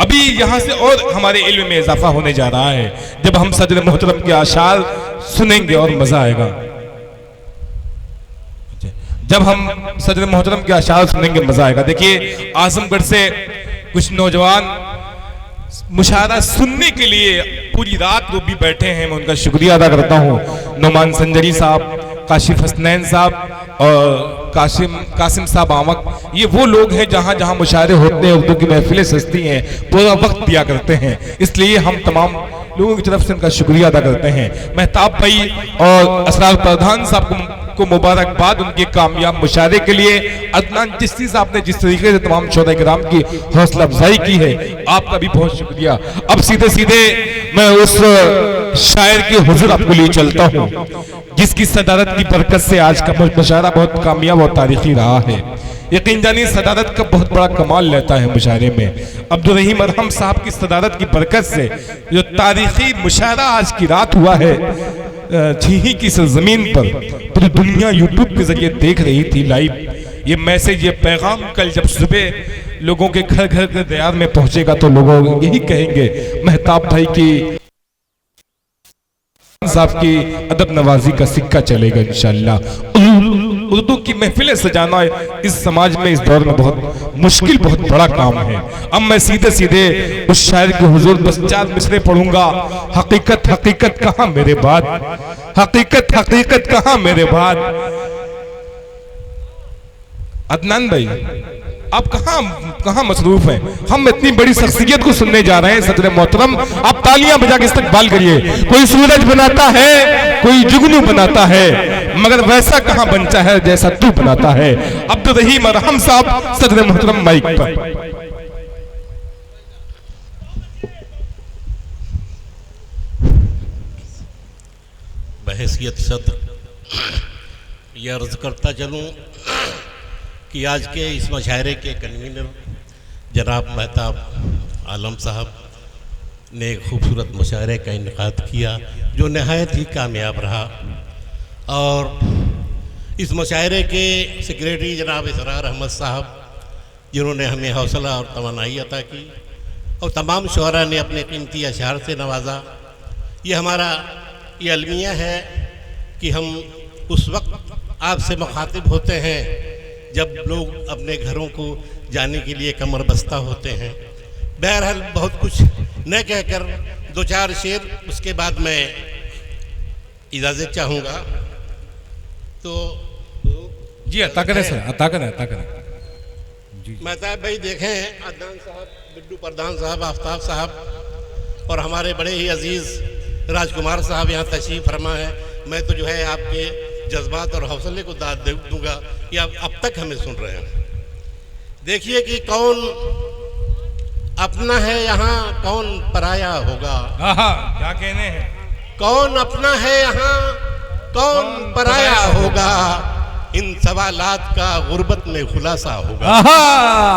अभी यहाँ से और हमारे इल्म में इजाफा होने जा रहा है जब हम सदर मोहतरम के आशार सुनेंगे और मजा आएगा। जब हम सदर मोहतरम के आशार सुनेंगे मजा आएगा। देखिए आजमगढ़ से कुछ नौजवान मुशायरा सुनने के लिए पूरी रात वो भी बैठे हैं, मैं उनका शुक्रिया अदा करता हूँ। नोमान संजरी साहब, काशिफ हसनैन साहब और कासिम साहब आमक, ये वो लोग हैं जहाँ जहाँ मुशायरे होते हैं, उर्दू की महफिलें सजती हैं, पूरा वक्त दिया करते हैं, इसलिए हम तमाम लोगों की तरफ से उनका शुक्रिया अदा करते हैं। मेहताब भाई और असरार प्रधान साहब को मुबारकबाद उनके कामयाब मुशायरे के लिए। अदनान चिश्ती साहब ने जिस तरीके से तमाम शोधा किराम की हौसला अफजाई की है, आपका भी बहुत शुक्रिया। अब सीधे सीधे मैं उस शायर के हुजूर आपको लिए चलता हूँ जिसकी सदारत की बरकत से आज का मुशायरा बहुत कामयाब और तारीखी रहा है। यकीन जानिए सदारत का बहुत बड़ा कमाल लेता है मुशायरे में। अब्दुल रहीम अरहम साहब की सदारत की बरकत से जो तारीखी मुशायरा आज की रात हुआ है झीही की सरजमीन पर, पूरी दुनिया यूट्यूब के जरिए देख रही थी लाइव। ये मैसेज, ये पैगाम कल जब सुबह लोगों के घर घर के दयार में पहुंचेगा तो लोग यही कहेंगे मेहताब भाई की साहब की अदब नवाजी का सिक्का चलेगा इंशाअल्लाह। उर्दू की महफिलें सजाना इस समाज में इस दौर में बहुत मुश्किल, बहुत बड़ा काम है। अब मैं सीधे सीधे उस शायर के हुजूर बस 4 मिसरे पढ़ूंगा। हकीकत हकीकत कहाँ मेरे बाद, हकीकत हकीकत कहाँ मेरे बाद। अदनान भाई आप कहाँ मसरूफ हैं? हम इतनी बड़ी शख्सियत को सुनने जा रहे हैं सदर मोहतरम, आप तालियां बजा के इस्तकबाल करिए। कोई सूरज बनाता है, कोई जुगनू बनाता है, मगर वैसा कहाँ बनता है जैसा तू बनाता है। अब्दुल रहीम अरहम साहब सदर मोहतरम माइक पर। बहैसियत सदर ये अर्ज करता चलूँ कि आज के इस मुशायरे के कन्वीनर जनाब मेहताब आलम साहब ने एक खूबसूरत मुशायरे का इनेकाद किया जो नहायत ही कामयाब रहा। और इस मुशायरे के सेक्रेटरी जनाब इसरार अहमद साहब जिन्होंने हमें हौसला और तवानाई अता की, और तमाम शुअरा ने अपने कीमती अशार से नवाजा। ये हमारा ये अलमिया है कि हम उस वक्त आपसे मुखातिब होते हैं जब लोग अपने घरों को जाने के लिए कमर बस्ता होते हैं। बहरहाल बहुत कुछ न कहकर 2-4 शेर उसके बाद मैं इजाज़त चाहूँगा। तो जी अता करें सर, अता करें मेहताब भाई देखें, अदनान साहब, बिड्डू प्रधान साहब, आफ्ताब साहब और हमारे बड़े ही अजीज़ राजकुमार साहब यहाँ तशरीफ़ फरमा है। मैं तो जो है आपके जज्बात और हौसले को दाद दूंगा कि आप अब तक हमें सुन रहे हैं। देखिए कि कौन अपना है यहाँ, कौन पराया होगा। क्या कहने हैं? कौन अपना है यहाँ, कौन पराया होगा। इन सवालात का गुर्बत में खुलासा होगा।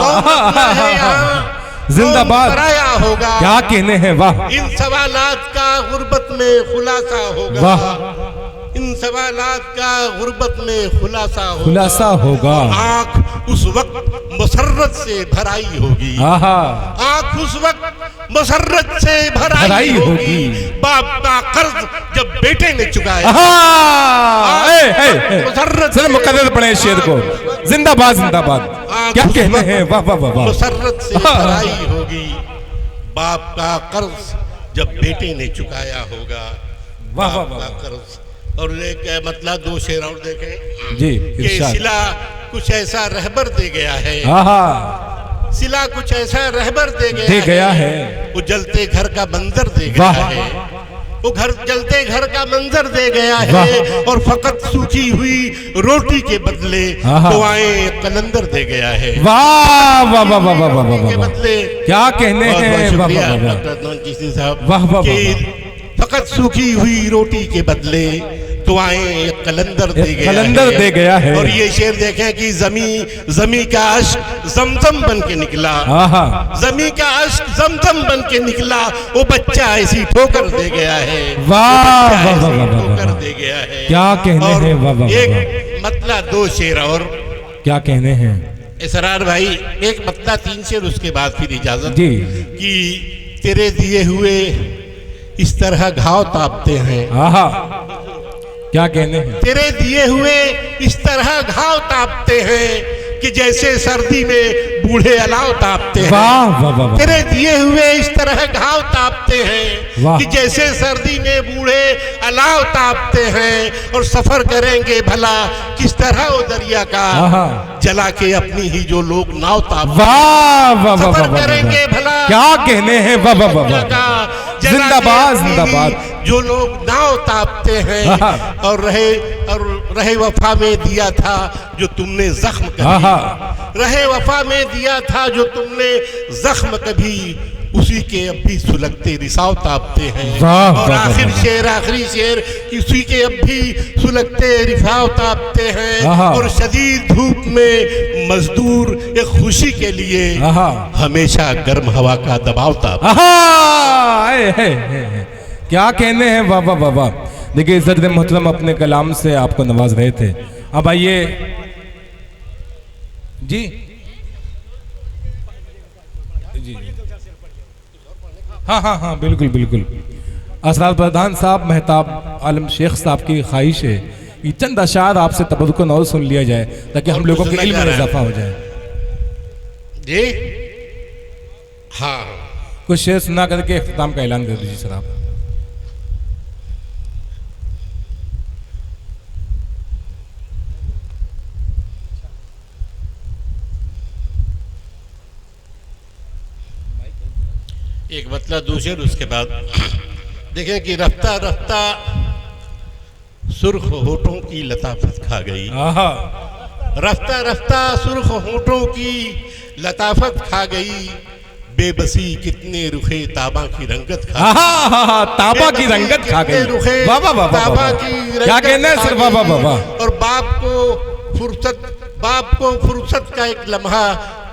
कौन अपना है यहाँ, जिंदाबाद, पराया होगा। क्या कहने हैं? वाह। इन सवालात का गुर्बत में खुलासा होगा। वाह। इन सवालात का गुर्बत में खुलासा होगा। आँख उस वक्त मसर्रत से भराई होगी। आँख उस वक्त मसर्रत से भराई होगी। बाप का कर्ज जब बेटे ने चुकाया। मसर्रत से मुकर्रर पढ़े शेर को। जिंदाबाद जिंदाबाद। क्या कहने हैं? वाह वाह वाह। मसर्रत से भराई होगी। बाप का कर्ज जब बेटे ने चुकाया होगा। वाह वाह वाह। कर्ज और मतलब 2 शेर और देखें जी। कि सिला कुछ ऐसा रहबर दे गया है। सिला कुछ ऐसा रहबर दे गया है। वो जलते घर का मंजर दे गया है। वो जलते घर का मंजर दे गया है। और फकत सूखी हुई रोटी के बदले दुआएं कलंदर दे गया है। वाह वाह वाह वाह वाह वाह। के बदले क्या कहने हैं? फकत सूखी हुई रोटी के बदले दुआएं कलंदर दे गया है। और ये शेर देखें कि जमी का अश्क जमजम बन के निकला। जमी का अश्क जमजम बन के निकला। वो बच्चा ऐसी ठोकर दे गया है। वाह ठोकर दे गया है। क्या कहने हैं? एक मतलब 2 शेर और क्या कहने हैं? इसरार भाई एक मतला 3 शेर, उसके बाद फिर इजाजत जी। कि तेरे दिए हुए इस तरह घाव तापते हैं, आहा, क्या कहने हैं। तेरे दिए हुए इस तरह घाव तापते हैं कि जैसे सर्दी में बूढ़े अलाव तापते हैं। वाह वाह वाह वाह। तेरे दिए हुए इस तरह घाव तापते हैं वाह। कि जैसे सर्दी में बूढ़े अलाव तापते हैं। और सफर करेंगे भला किस तरह वो दरिया का, आहा। जला के अपनी ही जो लोग नाव तापते हैं। वाह वाह वाह सफर वाह वाह करेंगे वाह। भला क्या कहने हैं, वाह वाह वाह दरिया वाह। का, जला के जिंदाबाद अपनी ही जिंदाबाद। जो लोग नाव तापते हैं। आहा। और रहे वफा में दिया था जो तुमने जख्म कभी, आहा। रहे वफा में दिया था जो तुमने जख्म कभी, उसी के अब भी सुलगते रिसाव तापते हैं। वाह, और वाह, आखिर वाह। शेर, आखिरी शेर, उसी के अब भी सुलगते रिसाव तापते हैं। आहा। और शदीद धूप में मजदूर एक खुशी के लिए आहा। हमेशा गर्म हवा का दबाव तापते। आहा, है। क्या कहने हैं, वाह वाह वाह वाह। देखिए इज़्ज़त मोहतरम अपने कलाम से आपको नवाज रहे थे। अब आइए जी जी। हाँ बिल्कुल बिल्कुल। असरार प्रधान साहब, मेहताब आलम शेख साहब की ख्वाहिश है कि चंद अशार आपसे तबरुकन और सुन लिया जाए ताकि हम और लोगों कुछ के सुना इल्म जा में रहा है। इजाफा हो जाए। जी हाँ, कुछ शेर सुना करके इख्तिताम का ऐलान कर दीजिए सर आप। एक मतलब दूसरे, उसके बाद देखें कि रफ्ता रफ्ता सुर्ख होठों की लताफत खा गई। आहा। रफ्ता रफ्ता सुर्ख होठों की लताफत खा गई। बेबसी कितने रुखे ताबा की रंगत खा गई। आहा, ताबा की रंगत खा गई। कितने रुखे वाह वाह वाह वाह ताबा वाह। की क्या रंगत कहना है खा सर, वाह वाह वाह गई। वाह। और बाप को फुर्सत का एक लम्हा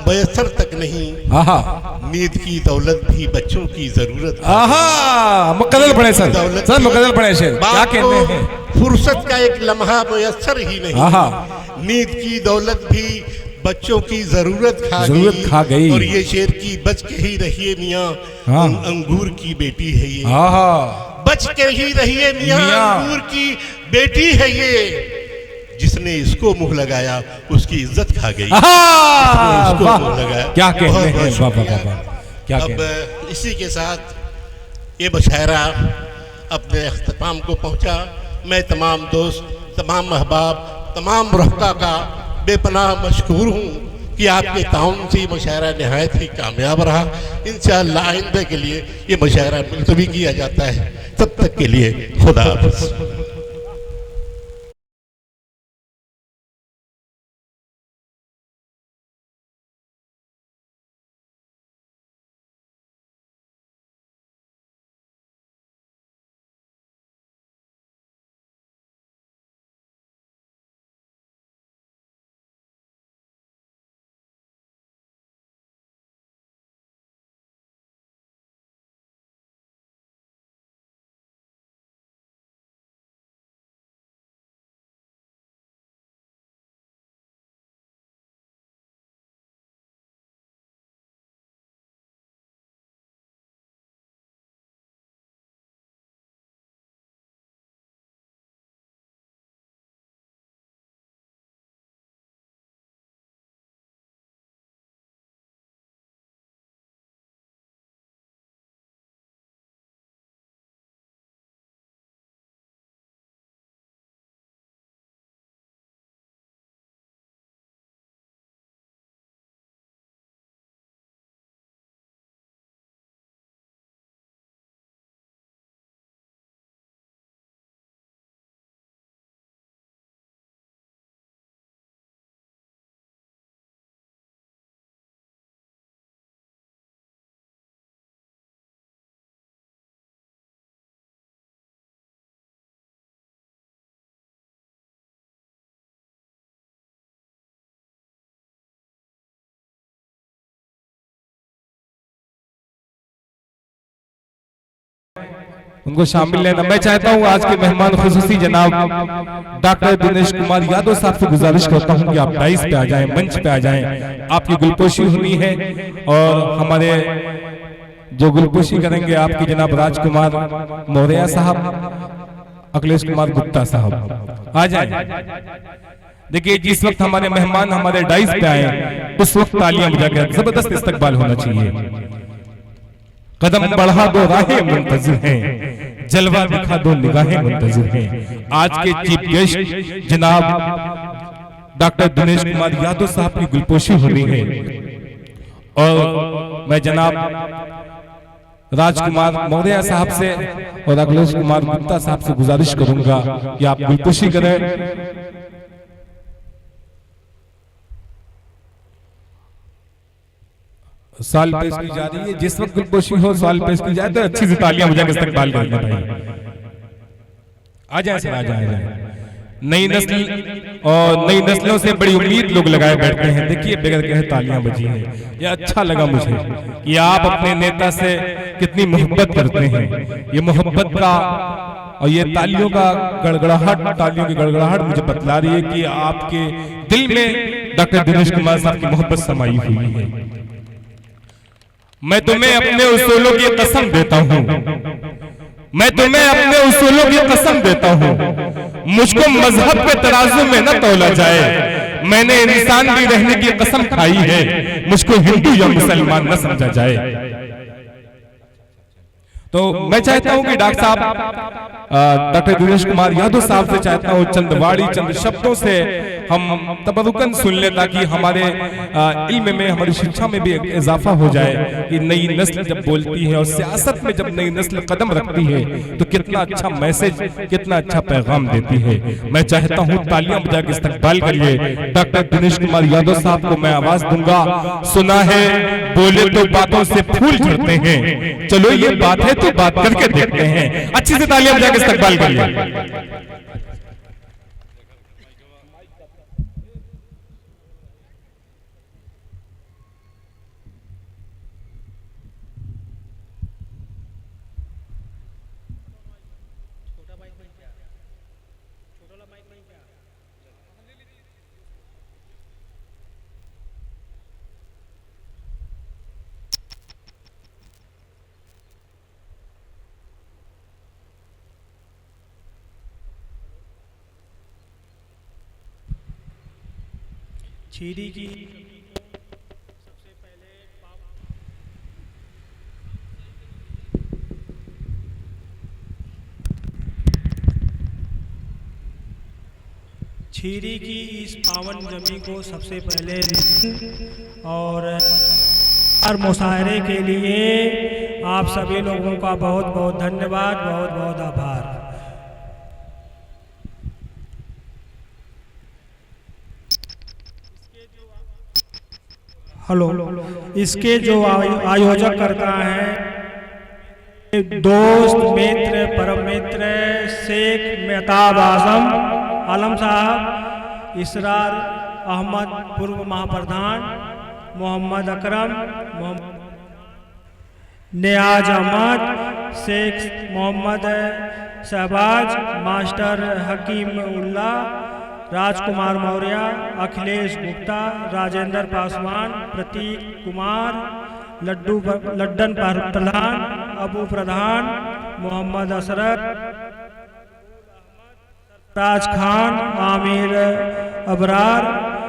मयसर तक नहीं। आहा नींद की दौलत भी बच्चों की जरूरत। आहा, मुकद्दर पढ़े सर, सर मुकद्दर पढ़े शेर। क्या बाप कहने को हैं। फुर्सत का एक लम्हा मयसर ही नहीं। आहा। नींद की दौलत भी बच्चों की जरूरत खा गई। और ये शेर की बच के ही रहिए मियाँ, हाँ। अंगूर की बेटी है ये। आहा। बच के ही रहिए मियाँ, अंगूर की बेटी है ये। जिसने इसको मुंह लगाया उसकी इज्जत खा गई। आहा, इसको वाह। मुंह लगाया। क्या कहने बहुत हैं, बहुत वाह वाह शुक्रिया। वाह वाह। क्या कहने हैं। अब इसी के साथ ये मुशायरा अपने अख्ताम को पहुंचा। मैं तमाम दोस्त, तमाम अहबाब, तमाम रफ़्क़ा का बेपनाह मशकूर हूँ कि आपके ताउन से ये मुशायरा नहायत ही कामयाब रहा। इंशाअल्लाह आइंदा के लिए ये मुशायरा मुलतवी किया जाता है। तब तक के लिए खुदा हाफ़िज़। उनको शामिल लेना। मैं चाहता हूं आज के मेहमान खुसूसी जनाब डॉक्टर दिनेश कुमार यादव साहब से गुजारिश करता हूं कि आप डाइस पे आ जाएं, मंच पे आ जाएं। आपकी गुलपोशी होनी है और हमारे जो गुलपोशी करेंगे आपके जनाब राजकुमार मौर्य साहब, अखिलेश कुमार गुप्ता साहब आ जाए। देखिए जिस वक्त हमारे मेहमान हमारे डाइस पे आए उस वक्त तालियां बजाकर जबरदस्त इस्तकबाल होना चाहिए। कदम बढ़ा दो राहें मुंतजिर हैं, जलवा दिखा दो निगाहें मुंतजिर हैं। आज के चीफ गेस्ट जनाब डॉक्टर दिनेश कुमार यादव साहब की गुलपोशी होनी है और मैं जनाब राजकुमार मौर्य साहब से और अखिलेश कुमार गुप्ता साहब से गुजारिश करूंगा कि आप गुलपोशी करें। साल पेश की जा रही है, जिस वक्त गुलपोशी हो साल पेश की जाए तो अच्छी से तालियां बजा के इस्तकबाल करना भाई। आ जाए सर, आ जाए। नई नस्ल और नई नस्लों से बड़ी उम्मीद लोग लगाए बैठते हैं। देखिए बगैर कहे तालियां बजी हैं, ये अच्छा लगा मुझे कि आप अपने नेता से कितनी मोहब्बत करते हैं। ये मोहब्बत का और ये तालियों का गड़गड़ाहट, तालियों की गड़गड़ाहट मुझे बतला रही है कि आपके दिल में डॉक्टर दिनेश कुमार साहब की मोहब्बत समाई हुई है। मैं तुम्हें अपने उसूलों की कसम देता हूं, मैं तुम्हें अपने उसूलों की कसम देता हूं। मुझको मजहब के तराजू में न तौला जाए, मैंने इंसान भी रहने की कसम खाई है। मुझको हिंदू या मुसलमान न समझा जाए। तो मैं चाहता हूं कि डॉक्टर साहब डॉक्टर दिनेश कुमार यादव साहब से चाहता हूं चंदवाड़ी चंद शब्दों से हम तबरुकन सुन ले ताकि हमारे इल्म में, हमारी शिक्षा में भी इजाफा हो जाए कि नई नस्ल जब बोलती है और सियासत में जब नई नस्ल कदम रखती है तो कितना अच्छा मैसेज, कितना अच्छा पैगाम देती है। मैं चाहता हूं तालियां बजा के इस्तकबाल करिए डॉक्टर दिनेश कुमार यादव साहब को। मैं आवाज दूंगा, सुना है बोले तो बातों से फूल झड़ते हैं, चलो ये बात है तो बात करके देखते हैं। अच्छी से तालियां बजा के इस्तकबाल करिए। छीरी की छीरी की इस पावन जमी को सबसे पहले और मुशायरे के लिए आप सभी लोगों का बहुत बहुत धन्यवाद, बहुत बहुत आभार। हेलो, इसके जो आयोजक करता है दोस्त मित्र परम मित्र शेख मेहताब आलम साहब, इसरार अहमद पूर्व महाप्रधान, मोहम्मद अकरम, नियाज अहमद, शेख मोहम्मद शहबाज, मास्टर हकीम उल्ला, राजकुमार मौर्य, अखिलेश गुप्ता, राजेंद्र पासवान, प्रतीक कुमार, लड्डन प्रधान, अबू प्रधान, मोहम्मद असरत, राज खान, आमिर अबरार,